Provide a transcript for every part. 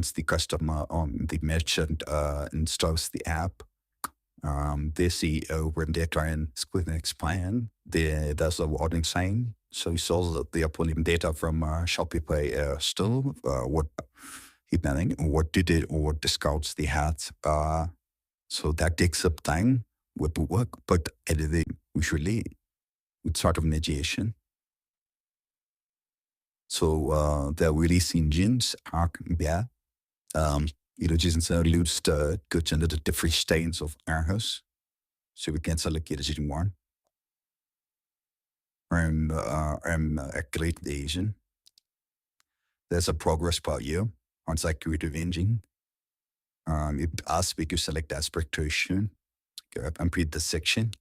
once the customer the merchant installs the app, they see when they're trying to explain, there's a warning sign. So he saw that they are pulling data from Shopify store. What what did it or what discounts they had. So that takes up time with the work, but editing usually with sort of mediation. So the release engines are there. Just alludes to the different states of errors. So we can select it as one. And activate the agent. There's a progress part here on creative engine. It asks me to select aspect ratio, complete the section.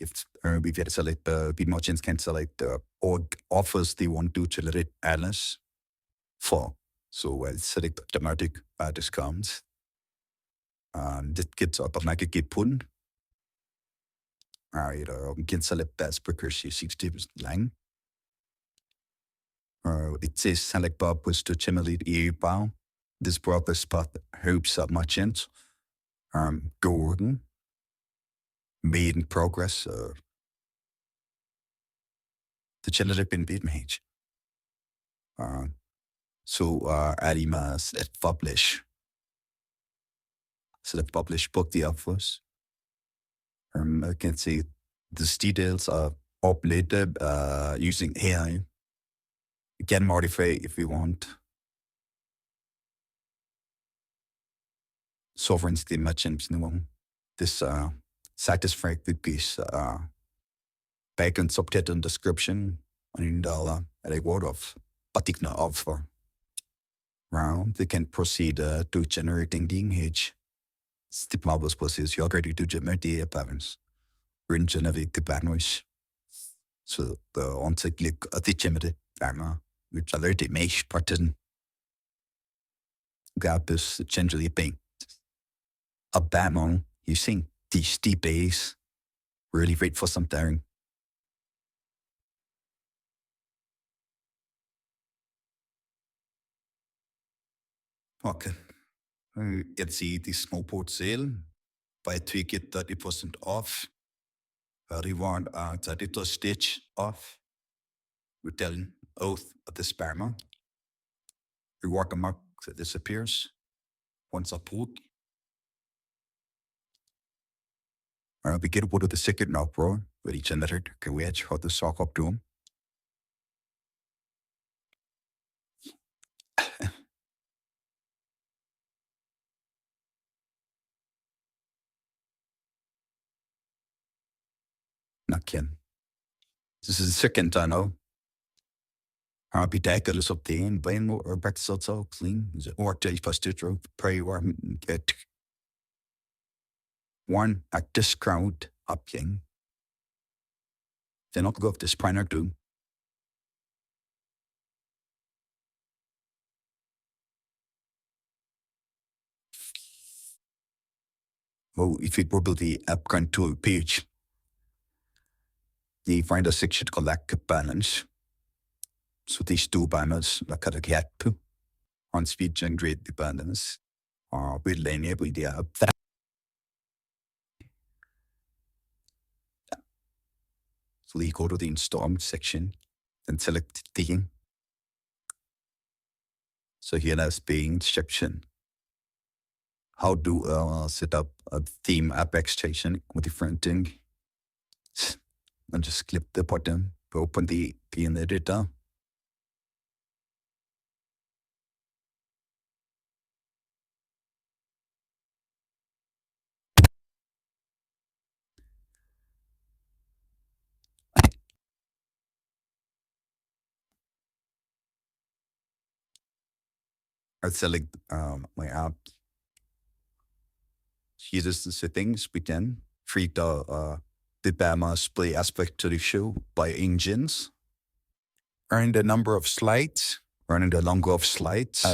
If we get to select the merchants can select or offers they want to generate ads for. So I'll select automatic discounts. This gets automatically put. We can select best because you 60% line. It says select purpose to generate a bar. This purpose path helps merchants go made in progress to generate in page. Adding select publish. Select publish book the offers. I can see these details are populated using AI. You can modify if you want. Sovereignty merchants this satisfactory piece back in subtitle and description and a word of particular offer. Round they can proceed to generating the image. The marvelous process you're ready to generate the patterns. We're generate the patterns. So the once I click at the generate pattern, which alert the mesh pattern. Gap is generally paint. A pattern using these base really great for something. Okay. You can see the small port sale. By tweak it 30% off. Reward 30 stitch off. Return oath of the sperma. Reward mark that disappears. Once approved. We get what of the second now, bro. With each another, can we edge how to sock up to him? Not Ken. This is the second time now. Be däckades upp det en ben or back so clean. Or take first to pray or get one at discount upping. Then I'll go up this printer too. Well, if you go to the app control page, you find a section called like balance. So these two banners like a gap on speed generate the balance will enable the app. So you go to the install section and select theme. So here there's being section. How to set up a theme app extension with different thing. And just click the button to open the theme editor. I select my app. Here is the settings. We can treat the Banner display aspect to the show by engines. Earn the number of slides. Earn the longer of slides.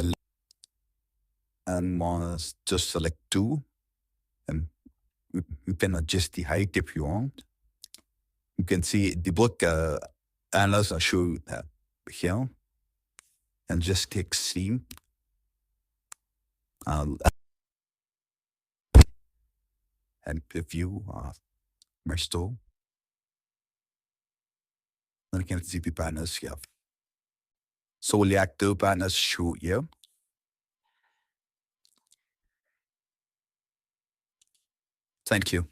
And just select 2. And you can adjust the height if you want. You can see the book analysts are shown here. and just click see. And preview my store. Then you can see the banners here. So the active banners show here. Thank you.